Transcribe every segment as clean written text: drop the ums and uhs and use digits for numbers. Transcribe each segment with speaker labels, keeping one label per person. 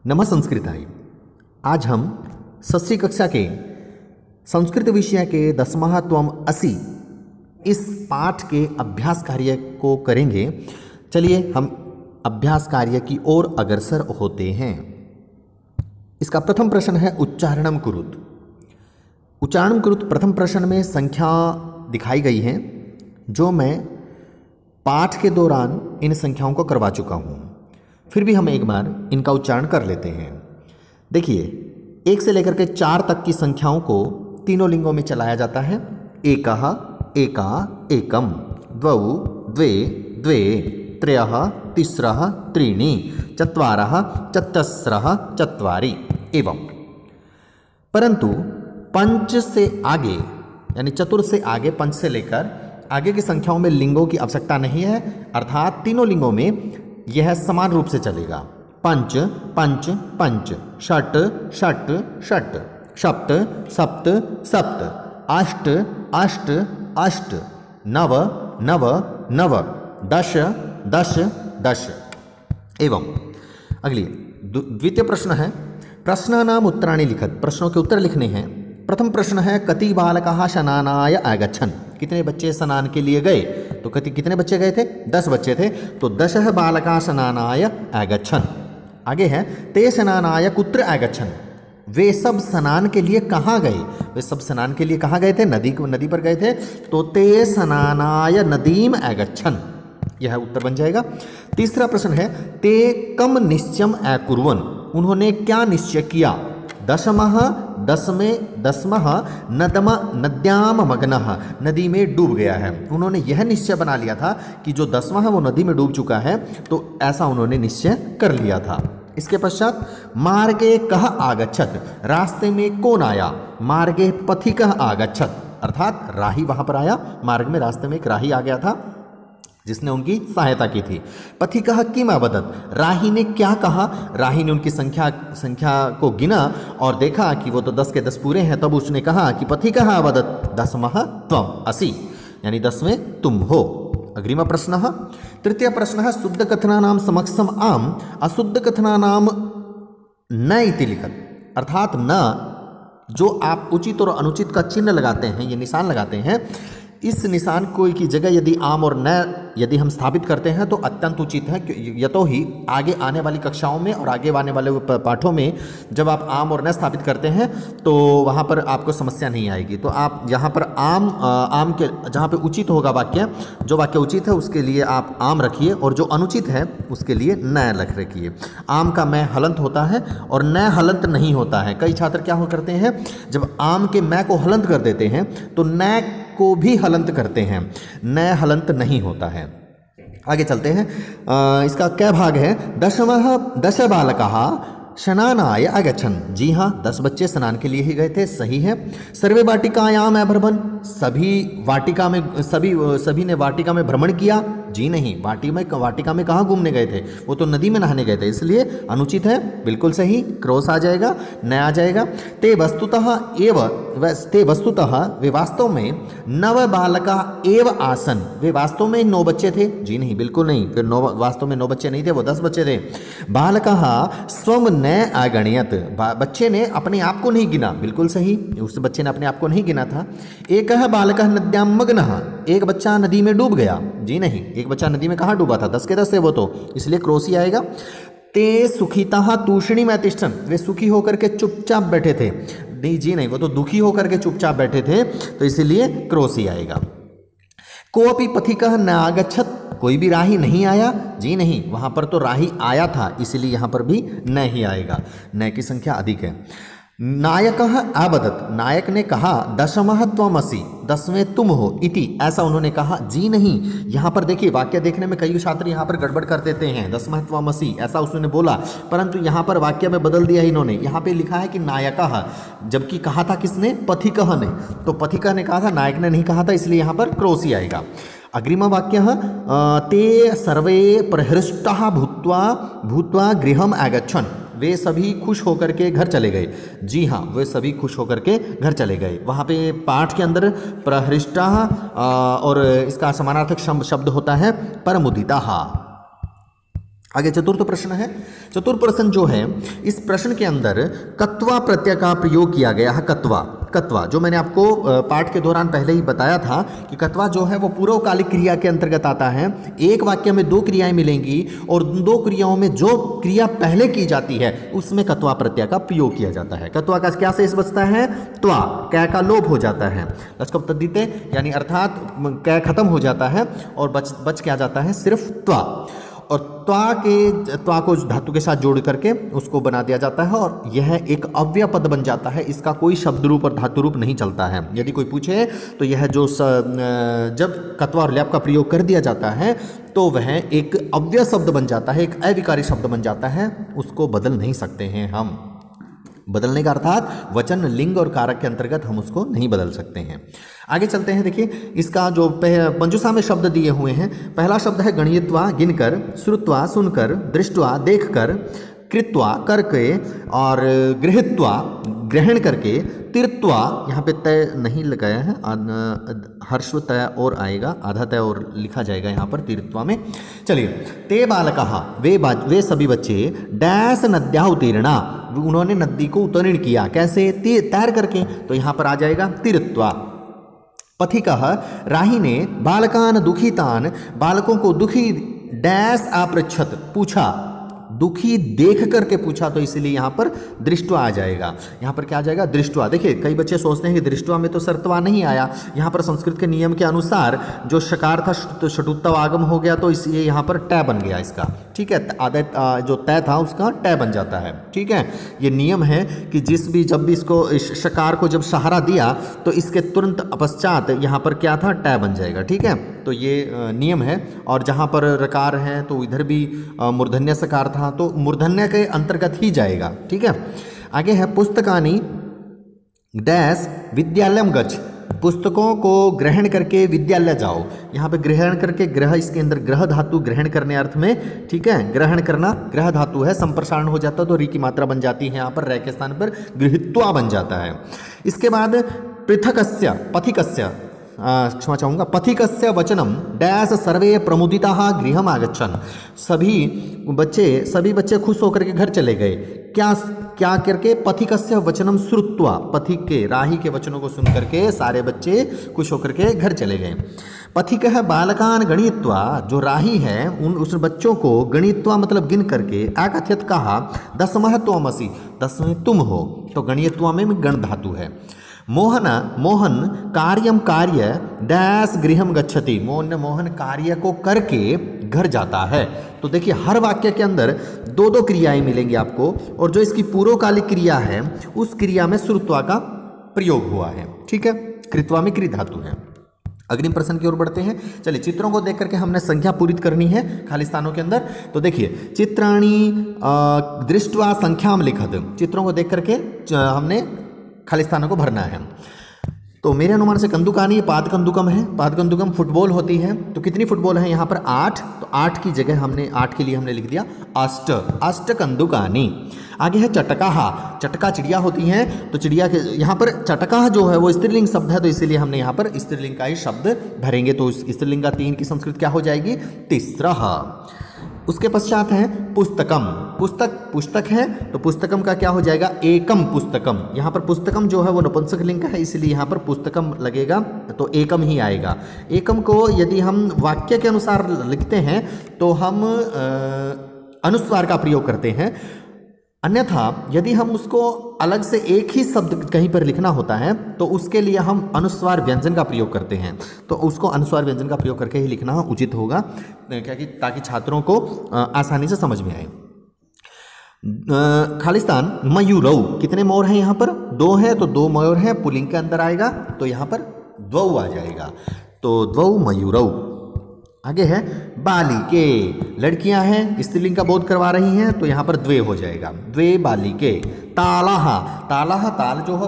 Speaker 1: नमः संस्कृताय। आज हम षष्ठी कक्षा के संस्कृत विषय के 10वां त्वम असि इस पाठ के अभ्यास कार्य को करेंगे। चलिए हम अभ्यास कार्य की ओर अग्रसर होते हैं। इसका प्रथम प्रश्न है उच्चारणम कुरुत। उच्चारण कुरुत प्रथम प्रश्न में संख्या दिखाई गई है जो मैं पाठ के दौरान इन संख्याओं को करवा चुका हूँ। फिर भी हम एक बार इनका उच्चारण कर लेते हैं। देखिए 1 से लेकर के 4 तक की संख्याओं को तीनों लिंगों में चलाया जाता है। एकः एका एकम, द्वौ द्वे द्वे, त्रयः तिस्रः त्रीणि, चत्वारः चतस्रः चत्वारि एवं। परंतु पंच से आगे यानी चतुर से आगे, पंच से लेकर आगे की संख्याओं में लिंगों की आवश्यकता नहीं है, अर्थात तीनों लिंगों में यह समान रूप से चलेगा। पंच पंच पंच, षट षट षट, सप्त सप्त सप्त, अष्ट अष्ट अष्ट, नव नव नव, दश दश दश एवं। अगली द्वितीय प्रश्न है प्रश्नानाम उत्तराणि लिखत। प्रश्नों के उत्तर लिखने हैं। प्रथम प्रश्न है कति बालकाः स्नानाय आगच्छन्। कितने बच्चे स्नान के लिए गए? तो कितने बच्चे गए थे? 10 बच्चे थे। तो 10 बालकाः स्नानाय आगच्छन्। आगे है ते स्नानाय कुत्र आगच्छन्। वे सब स्नान के लिए कहाँ गए? वे सब स्नान के लिए कहाँ गए थे? नदी पर गए थे। तो ते स्नानाय नदीम आगच्छन्, यह उत्तर बन जाएगा। तीसरा प्रश्न है ते कम निश्चयम अकुर्वन्। उन्होंने क्या निश्चय किया? दसमः नद्याम मग्नः, नदी में डूब गया है। उन्होंने यह निश्चय बना लिया था कि जो 10वां है वो नदी में डूब चुका है, तो ऐसा उन्होंने निश्चय कर लिया था। इसके पश्चात मार्गे कः आगच्छत्। रास्ते में कौन आया? मार्गे पथिकः आगच्छत्, अर्थात राही वहां पर आया। मार्ग में रास्ते में एक राही आ गया था जिसने उनकी सहायता की थी। पथिकः किम अवदत्। राही ने क्या कहा? राही ने उनकी संख्या को गिना और देखा कि वो तो 10 के 10 पूरे हैं। तब उसने कहा कि पथिकः अवदत् 10मः त्वम् असि, यानी 10वें तुम हो। अग्रिम प्रश्न। तृतीय प्रश्न शुद्ध कथनानां समक्षम आम, अशुद्ध कथनानां न इति लिखत। अर्थात न जो आप उचित और अनुचित का चिन्ह लगाते हैं, ये निशान लगाते हैं, इस निशान को की जगह यदि आम और न यदि हम स्थापित करते हैं तो अत्यंत उचित है। यतो ही आगे आने वाली कक्षाओं में और आगे आने वाले पाठों में जब आप आम और न स्थापित करते हैं तो वहाँ पर आपको समस्या नहीं आएगी। तो आप यहाँ पर आम के जहाँ पे उचित होगा वाक्य, जो वाक्य उचित है उसके लिए आप आम रखिए और जो अनुचित है उसके लिए न रख रखिए। आम का मैं हलंत होता है और न हलंत नहीं होता है। कई छात्र क्या हो करते हैं, जब आम के मैं को हलंत कर देते हैं तो न को भी हलंत करते हैं, न हलंत नहीं होता है। आगे चलते हैं। इसका क्या भाग है? 10 बालकाः स्नानाय आगच्छन्। जी हाँ, 10 बच्चे स्नान के लिए ही गए थे, सही है। सर्वे वाटिकायाम अभ्रमन्। सभी ने वाटिका में भ्रमण किया? जी नहीं, वाटिका में कहाँ घूमने गए थे? वो तो नदी में नहाने गए थे, इसलिए अनुचित है। बिल्कुल सही, क्रॉस आ जाएगा, न आ जाएगा। ते वस्तुतः वे वास्तव में 9 बालकाः एव आसन्। वे वास्तव में 9 बच्चे थे? जी नहीं, बिल्कुल नहीं। फिर वास्तव में 9 बच्चे नहीं थे, वो 10 बच्चे थे। बालकाः स्वं न अगणयत्। बच्चे ने अपने आप को नहीं गिना। बिल्कुल सही, उस बच्चे ने अपने आप को नहीं गिना था। एकः बालकः नद्यां मग्नः। एक बच्चा नदी में डूब गया? जी नहीं, एक बच्चा नदी में कहाँ डूबा था? 10 के 10 है वो तो, इसलिए क्रॉस ही आएगा। ते सुखिताः तूष्णीम् अतिष्ठन्। वे सुखी होकर के चुपचाप बैठे थे? नहीं जी नहीं, वो तो दुखी होकर के चुपचाप बैठे थे, तो इसलिए क्रॉस ही आएगा। कोऽपि पथिकः न आगच्छत्। कोई भी राही नहीं आया? जी नहीं, वहाँ पर तो राही आया था, इसलिए यहाँ पर भी न ही आएगा। न की संख्या अधिक है। नायकः अवदत्। नायक ने कहा 10मः त्वमसि, 10वें तुम हो इति, ऐसा उन्होंने कहा? जी नहीं। यहाँ पर देखिए, वाक्य देखने में कई छात्र यहाँ पर गड़बड़ कर देते हैं। 10मः त्वमसि ऐसा उसने बोला, परंतु यहाँ पर वाक्य में बदल दिया इन्होंने। यहाँ पे लिखा है कि नायकः, जबकि कहा था किसने? पथिकः ने। तो पथिकः ने कहा था, नायक ने नहीं कहा था, इसलिए यहाँ पर क्रॉस ही आएगा। अग्रिम वाक्य ते सर्वे प्रहृष्टाः भूत्वा गृहम् आगच्छन्। वे सभी खुश होकर के घर चले गए। जी हाँ, वे सभी खुश होकर के घर चले गए। वहाँ पे पाठ के अंदर प्रहृष्टाः और इसका समानार्थक शब्द होता है परमुदिताः। आगे चतुर्थ प्रश्न है। चतुर्थ प्रश्न जो है, इस प्रश्न के अंदर कत्वा प्रत्यय का प्रयोग किया गया है। कत्वा जो मैंने आपको पाठ के दौरान पहले ही बताया था कि कत्वा जो है वो पूर्वकालिक क्रिया के अंतर्गत आता है। एक वाक्य में दो क्रियाएं मिलेंगी और दो क्रियाओं में जो क्रिया पहले की जाती है उसमें कत्वा प्रत्यय का प्रयोग किया जाता है। कत्वा का क्या शेष बचता है? त्वा, कै का लोप हो जाता है। लचकप तद्धिते यानी अर्थात कै खत्म हो जाता है और बच क्या जाता है? सिर्फ त्वा। और त्वा को धातु के साथ जोड़ करके उसको बना दिया जाता है और यह एक अव्यय पद बन जाता है। इसका कोई शब्द रूप और धातु रूप नहीं चलता है। यदि कोई पूछे तो यह जो जब कत्वा और ल्याप का प्रयोग कर दिया जाता है तो वह एक अव्यय शब्द बन जाता है, एक अविकारी शब्द बन जाता है। उसको बदल नहीं सकते हैं हम। बदलने का अर्थात वचन, लिंग और कारक के अंतर्गत हम उसको नहीं बदल सकते हैं। आगे चलते हैं। देखिए इसका जो मंजूषा में शब्द दिए हुए हैं, पहला शब्द है गणयित्वा गिनकर, श्रुत्वा सुनकर, दृष्टवा देखकर, कृत्वा करके और गृहीत्वा ग्रहण करके, तीर्थवा यहाँ पे तय नहीं लगाया है, हर्षव तय और आएगा, आधा तय और लिखा जाएगा यहाँ पर तीर्थवा में। चलिए, ते बालकः वे सभी बच्चे डैश नद्या उत्तीर्णा, उन्होंने नदी को उत्तीर्ण किया। कैसे? तैर करके। तो यहाँ पर आ जाएगा तीर्थवा। पथिकः राही ने बालकान दुखितान, बालकों को दुखी डैश आपृच्छत पूछा, दुखी देख करके पूछा, तो इसलिए यहाँ पर दृष्टवा आ जाएगा। यहाँ पर क्या आ जाएगा? दृष्टवा। देखिए कई बच्चे सोचते हैं कि दृष्टवा में तो सर्तवा नहीं आया। यहाँ पर संस्कृत के नियम के अनुसार जो शकार था तो शटुत्तव आगम हो गया, तो इसलिए यहाँ पर टय बन गया इसका। ठीक है, आदि जो तय था उसका टय बन जाता है। ठीक है, ये नियम है कि जब भी इसको शकार को जब सहारा दिया तो इसके तुरंत पश्चात यहाँ पर क्या था? टय बन जाएगा। ठीक है, तो ये नियम है। और जहाँ पर रकार है तो इधर भी मूर्धन्य सकार था, तो मूर्धन्य के अंतर्गत ही जाएगा। ठीक है, आगे है पुस्तकानि डैश विद्यालयम गच्छ, पुस्तकों को ग्रहण करके विद्यालय जाओ। यहाँ पे ग्रहण करके, ग्रह इसके अंदर ग्रह धातु ग्रहण करने अर्थ में। ठीक है, ग्रहण करना ग्रह धातु है, संप्रसारण हो जाता है तो री की मात्रा बन जाती है। यहाँ पर रै के स्थान पर गृहीत्वा बन जाता है। इसके बाद पृथकस्य पथिकस्य क्षमा चाहूँगा, पथिकस्य वचनम डैश सर्वे प्रमुदिताः गृहम आगच्छन्, सभी बच्चे खुश होकर के घर चले गए। क्या करके? पथिकस्य वचनम श्रुत्वा, पथिक के राही के वचनों को सुन करके सारे बच्चे खुश होकर के घर चले गए। पथिक है बालकान गणित्वा, जो राही है उस बच्चों को गणित्वा मतलब गिन करके, अकथयत कहा, दसमः त्वमसि, 10वें तुम हो। तो गणित्वा में गण धातु है। मोहन कार्यम कार्य डैश गृहम गच्छति, मोहन कार्य को करके घर जाता है। तो देखिए हर वाक्य के अंदर दो दो क्रियाएं मिलेंगी आपको, और जो इसकी पूर्वकालिक क्रिया है उस क्रिया में श्रुत्वा का प्रयोग हुआ है। ठीक है, कृत्वा में कृत धातु है। अग्रिम प्रश्न की ओर बढ़ते हैं। चलिए, चित्रों को देख करके हमने संख्या पूरित करनी है खाली स्थानों के अंदर। तो देखिए, चित्राणी दृष्ट्वा संख्याम लिखत, चित्रों को देख करके हमने खाली स्थानों को भरना है। तो मेरे अनुमान से कंदुकानी पाद कंदुकम है। पाद कंदुकम फुटबॉल होती है। तो कितनी फुटबॉल है यहाँ पर? 8। तो 8 की जगह हमने 8 के लिए हमने लिख दिया अष्ट कंदुकानी। आगे है चटकाहा, चटका चिड़िया होती है। तो चिड़िया के यहाँ पर चटकाहा जो है वो स्त्रीलिंग शब्द है, तो इसीलिए हमने यहाँ पर स्त्रीलिंग का ही शब्द भरेंगे। तो स्त्रीलिंग का 3 की संस्कृत क्या हो जाएगी? तिस्रः। उसके पश्चात है पुस्तकम, पुस्तक है तो पुस्तकम का क्या हो जाएगा? एकम पुस्तकम। यहाँ पर पुस्तकम जो है वो नपुंसक लिंग का है, इसलिए यहाँ पर पुस्तकम लगेगा तो एकम ही आएगा। एकम को यदि हम वाक्य के अनुसार लिखते हैं तो हम अनुस्वार का प्रयोग करते हैं। अन्यथा यदि हम उसको अलग से एक ही शब्द कहीं पर लिखना होता है तो उसके लिए हम अनुस्वार व्यंजन का प्रयोग करते हैं। तो उसको अनुस्वार व्यंजन का प्रयोग करके ही लिखना उचित होगा, क्योंकि ताकि छात्रों को आसानी से समझ में आए। खालिस्तान मयूरौ, कितने मोर हैं यहाँ पर? 2 हैं, तो 2 मयूर हैं, पुल्लिंग के अंदर आएगा तो यहाँ पर द्वौ आ जाएगा। तो द्वौ मयूरौ। आगे है बालिके, लड़कियां हैं, स्त्रीलिंग का बोध करवा रही हैं तो यहाँ पर द्वे हो जाएगा, द्वे बालिके। तालाह, तालाह ताल जो है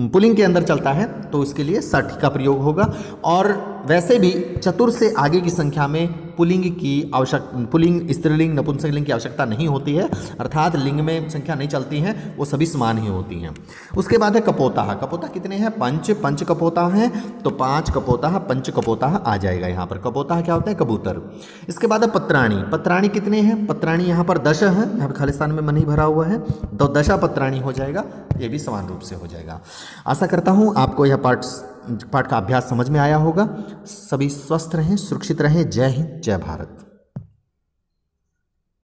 Speaker 1: पुल्लिंग के अंदर चलता है तो इसके लिए सठ का प्रयोग होगा। और वैसे भी चतुर से आगे की संख्या में पुल्लिंग स्त्रीलिंग नपुंसकलिंग की आवश्यकता नहीं होती है, अर्थात लिंग में संख्या नहीं चलती हैं, वो सभी समान ही होती हैं। उसके बाद है कपोताह। कपोताह कितने हैं? पंच कपोताह हैं, तो 5 कपोताह पंच कपोताह आ जाएगा यहाँ पर। कपोताह क्या होता है? कबूतर। इसके बाद है पत्राणी। पत्राणी कितने हैं? पत्राणी यहाँ पर 10 है, यहाँ पर खालिस्तान में मन ही भरा हुआ है तो 10 पत्राणी हो जाएगा, ये भी समान रूप से हो जाएगा। आशा करता हूँ आपको यह पाठ का अभ्यास समझ में आया होगा। सभी स्वस्थ रहें, सुरक्षित रहें। जय हिंद, जय भारत।